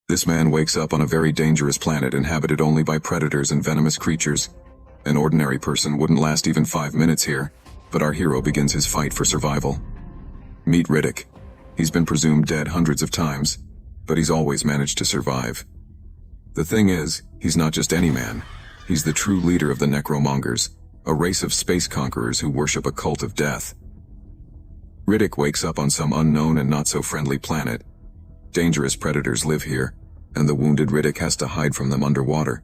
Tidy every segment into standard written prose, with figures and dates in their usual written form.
This man wakes up on a very dangerous planet inhabited only by predators and venomous creatures. An ordinary person wouldn't last even 5 minutes here, but our hero begins his fight for survival. Meet Riddick. He's been presumed dead hundreds of times, but he's always managed to survive. The thing is, he's not just any man. He's the true leader of the Necromongers, a race of space conquerors who worship a cult of death. Riddick wakes up on some unknown and not-so-friendly planet. Dangerous predators live here, and the wounded Riddick has to hide from them underwater.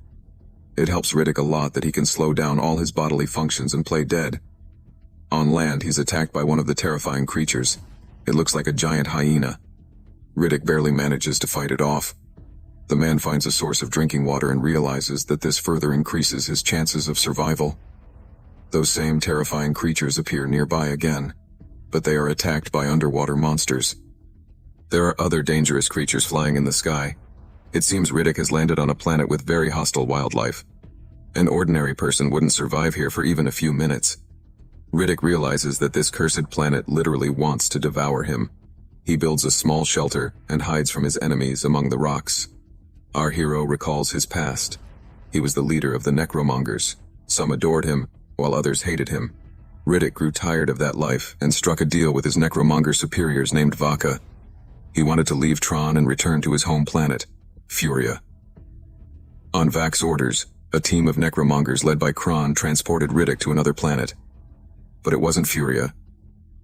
It helps Riddick a lot that he can slow down all his bodily functions and play dead. On land, he's attacked by one of the terrifying creatures. It looks like a giant hyena. Riddick barely manages to fight it off. The man finds a source of drinking water and realizes that this further increases his chances of survival. Those same terrifying creatures appear nearby again, but they are attacked by underwater monsters. There are other dangerous creatures flying in the sky. It seems Riddick has landed on a planet with very hostile wildlife. An ordinary person wouldn't survive here for even a few minutes. Riddick realizes that this cursed planet literally wants to devour him. He builds a small shelter and hides from his enemies among the rocks. Our hero recalls his past. He was the leader of the Necromongers. Some adored him, while others hated him. Riddick grew tired of that life and struck a deal with his Necromonger superiors named Vaca. He wanted to leave Tron and return to his home planet, Furia. On Vac's orders, a team of Necromongers led by Kron transported Riddick to another planet. But it wasn't Furia.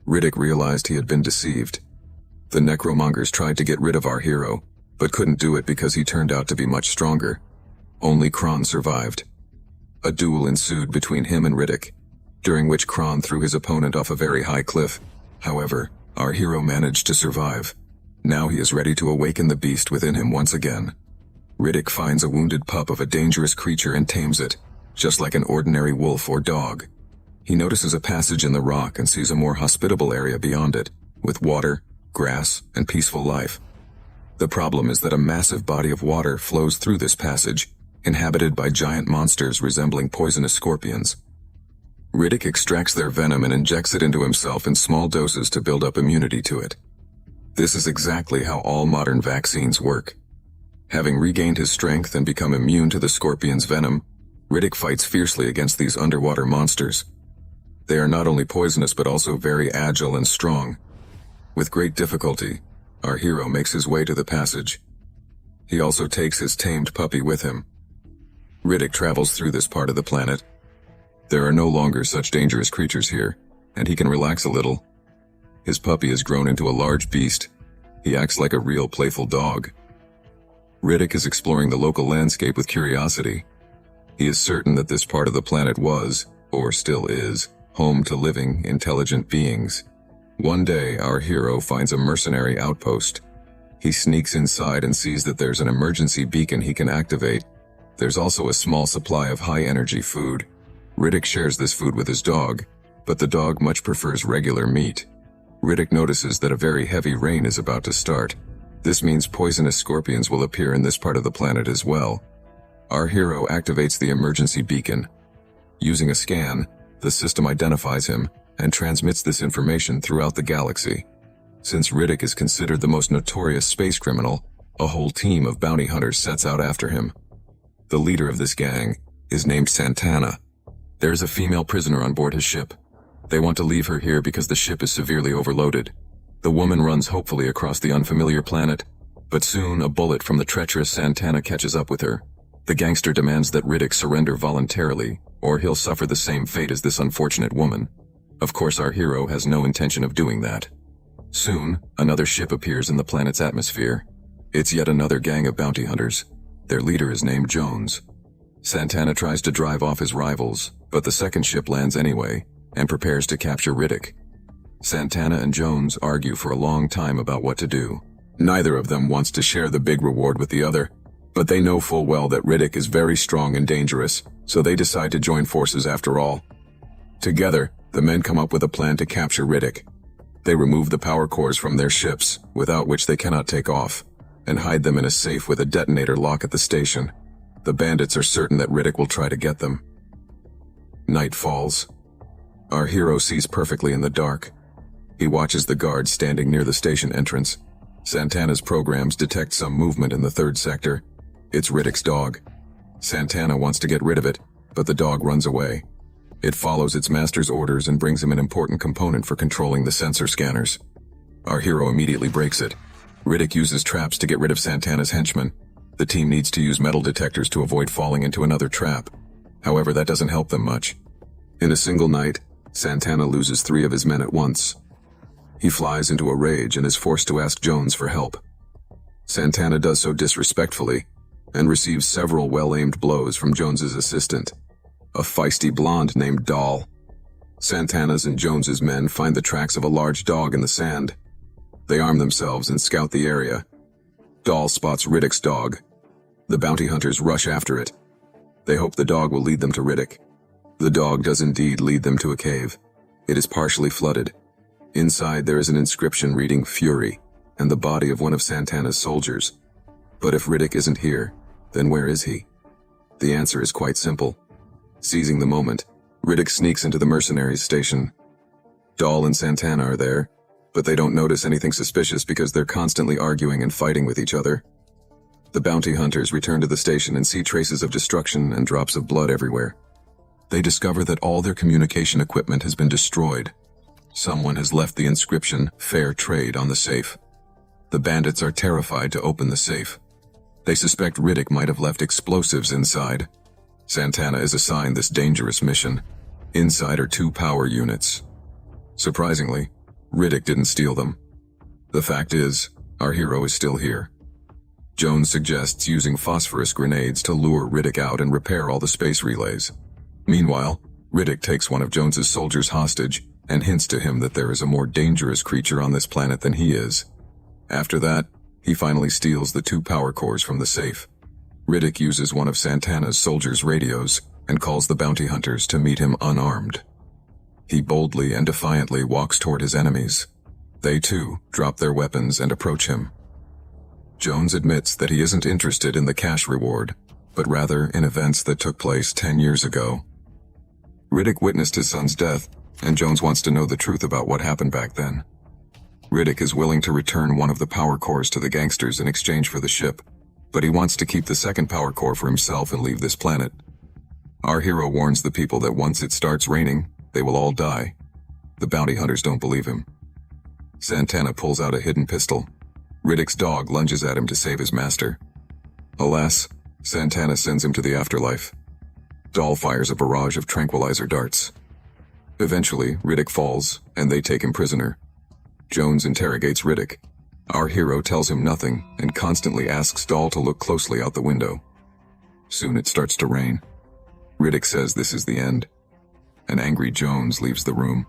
Riddick realized he had been deceived. The Necromongers tried to get rid of our hero, but couldn't do it because he turned out to be much stronger. Only Kron survived. A duel ensued between him and Riddick, during which Kron threw his opponent off a very high cliff. However, our hero managed to survive. Now he is ready to awaken the beast within him once again. Riddick finds a wounded pup of a dangerous creature and tames it, just like an ordinary wolf or dog. He notices a passage in the rock and sees a more hospitable area beyond it, with water, grass, and peaceful life. The problem is that a massive body of water flows through this passage, inhabited by giant monsters resembling poisonous scorpions. Riddick extracts their venom and injects it into himself in small doses to build up immunity to it. This is exactly how all modern vaccines work. Having regained his strength and become immune to the scorpion's venom, Riddick fights fiercely against these underwater monsters. They are not only poisonous but also very agile and strong. With great difficulty, our hero makes his way to the passage. He also takes his tamed puppy with him. Riddick travels through this part of the planet. There are no longer such dangerous creatures here, and he can relax a little. His puppy has grown into a large beast. He acts like a real playful dog. Riddick is exploring the local landscape with curiosity. He is certain that this part of the planet was, or still is, home to living, intelligent beings. One day, our hero finds a mercenary outpost. He sneaks inside and sees that there's an emergency beacon he can activate. There's also a small supply of high-energy food. Riddick shares this food with his dog, but the dog much prefers regular meat. Riddick notices that a very heavy rain is about to start. This means poisonous scorpions will appear in this part of the planet as well. Our hero activates the emergency beacon. Using a scan, the system identifies him and transmits this information throughout the galaxy. Since Riddick is considered the most notorious space criminal, a whole team of bounty hunters sets out after him. The leader of this gang is named Santana. There's a female prisoner on board his ship. They want to leave her here because the ship is severely overloaded. The woman runs hopefully across the unfamiliar planet, but soon a bullet from the treacherous Santana catches up with her. The gangster demands that Riddick surrender voluntarily, or he'll suffer the same fate as this unfortunate woman. Of course, our hero has no intention of doing that. Soon, another ship appears in the planet's atmosphere. It's yet another gang of bounty hunters. Their leader is named Jones. Santana tries to drive off his rivals, but the second ship lands anyway, and prepares to capture Riddick. Santana and Jones argue for a long time about what to do. Neither of them wants to share the big reward with the other, but they know full well that Riddick is very strong and dangerous, so they decide to join forces after all. Together, the men come up with a plan to capture Riddick. They remove the power cores from their ships, without which they cannot take off, and hide them in a safe with a detonator lock at the station. The bandits are certain that Riddick will try to get them. Night falls. Our hero sees perfectly in the dark. He watches the guards standing near the station entrance. Santana's programs detect some movement in the third sector. It's Riddick's dog. Santana wants to get rid of it, but the dog runs away. It follows its master's orders and brings him an important component for controlling the sensor scanners. Our hero immediately breaks it. Riddick uses traps to get rid of Santana's henchmen. The team needs to use metal detectors to avoid falling into another trap. However, that doesn't help them much. In a single night, Santana loses 3 of his men at once. He flies into a rage and is forced to ask Jones for help. Santana does so disrespectfully and receives several well-aimed blows from Jones's assistant, a feisty blonde named Doll. Santana's and Jones's men find the tracks of a large dog in the sand. They arm themselves and scout the area. Doll spots Riddick's dog. The bounty hunters rush after it. They hope the dog will lead them to Riddick. The dog does indeed lead them to a cave. It is partially flooded. Inside there is an inscription reading Fury and the body of one of Santana's soldiers. But if Riddick isn't here, then where is he? The answer is quite simple. Seizing the moment, Riddick sneaks into the mercenaries station. Doll and Santana are there, but they don't notice anything suspicious because they're constantly arguing and fighting with each other. The bounty hunters return to the station and see traces of destruction and drops of blood everywhere. They discover that all their communication equipment has been destroyed. Someone has left the inscription Fair Trade on the safe. The bandits are terrified to open the safe. They suspect Riddick might have left explosives inside. Santana is assigned this dangerous mission. Inside are 2 power units. Surprisingly, Riddick didn't steal them. The fact is, our hero is still here. Jones suggests using phosphorus grenades to lure Riddick out and repair all the space relays. Meanwhile, Riddick takes one of Jones's soldiers hostage and hints to him that there is a more dangerous creature on this planet than he is. After that, he finally steals the 2 power cores from the safe. Riddick uses one of Santana's soldiers' radios and calls the bounty hunters to meet him unarmed. He boldly and defiantly walks toward his enemies. They too drop their weapons and approach him. Jones admits that he isn't interested in the cash reward, but rather in events that took place 10 years ago. Riddick witnessed his son's death, and Jones wants to know the truth about what happened back then. Riddick is willing to return one of the power cores to the gangsters in exchange for the ship, but he wants to keep the second power core for himself and leave this planet. Our hero warns the people that once it starts raining, they will all die. The bounty hunters don't believe him. Santana pulls out a hidden pistol. Riddick's dog lunges at him to save his master. Alas, Santana sends him to the afterlife. Doll fires a barrage of tranquilizer darts. Eventually, Riddick falls, and they take him prisoner. Jones interrogates Riddick. Our hero tells him nothing and constantly asks Doll to look closely out the window. Soon it starts to rain. Riddick says this is the end. An angry Jones leaves the room.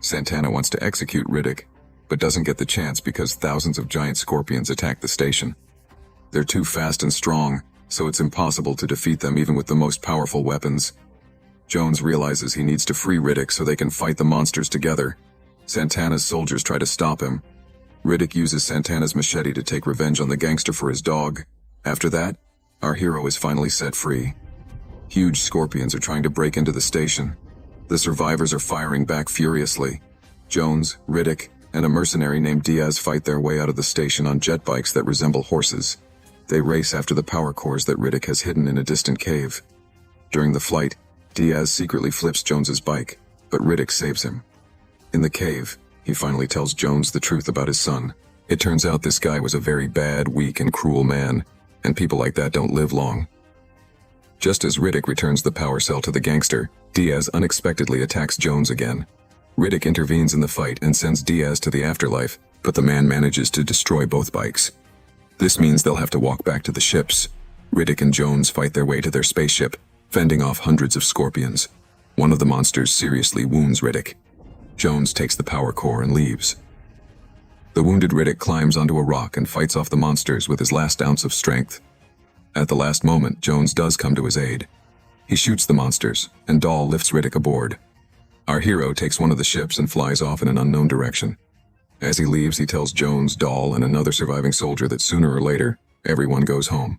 Santana wants to execute Riddick, but doesn't get the chance because thousands of giant scorpions attack the station. They're too fast and strong, so it's impossible to defeat them even with the most powerful weapons. Jones realizes he needs to free Riddick so they can fight the monsters together. Santana's soldiers try to stop him. Riddick uses Santana's machete to take revenge on the gangster for his dog. After that, our hero is finally set free. Huge scorpions are trying to break into the station. The survivors are firing back furiously. Jones, Riddick, and a mercenary named Diaz fight their way out of the station on jet bikes that resemble horses. They race after the power cores that Riddick has hidden in a distant cave. During the flight, Diaz secretly flips Jones's bike, but Riddick saves him. In the cave, he finally tells Jones the truth about his son. It turns out this guy was a very bad, weak, and cruel man, and people like that don't live long. Just as Riddick returns the power cell to the gangster, Diaz unexpectedly attacks Jones again. Riddick intervenes in the fight and sends Diaz to the afterlife, but the man manages to destroy both bikes. This means they'll have to walk back to the ships. Riddick and Jones fight their way to their spaceship, fending off hundreds of scorpions. One of the monsters seriously wounds Riddick. Jones takes the power core and leaves. The wounded Riddick climbs onto a rock and fights off the monsters with his last ounce of strength. At the last moment, Jones does come to his aid. He shoots the monsters, and Doll lifts Riddick aboard. Our hero takes one of the ships and flies off in an unknown direction. As he leaves, he tells Jones, Doll, and another surviving soldier that sooner or later, everyone goes home.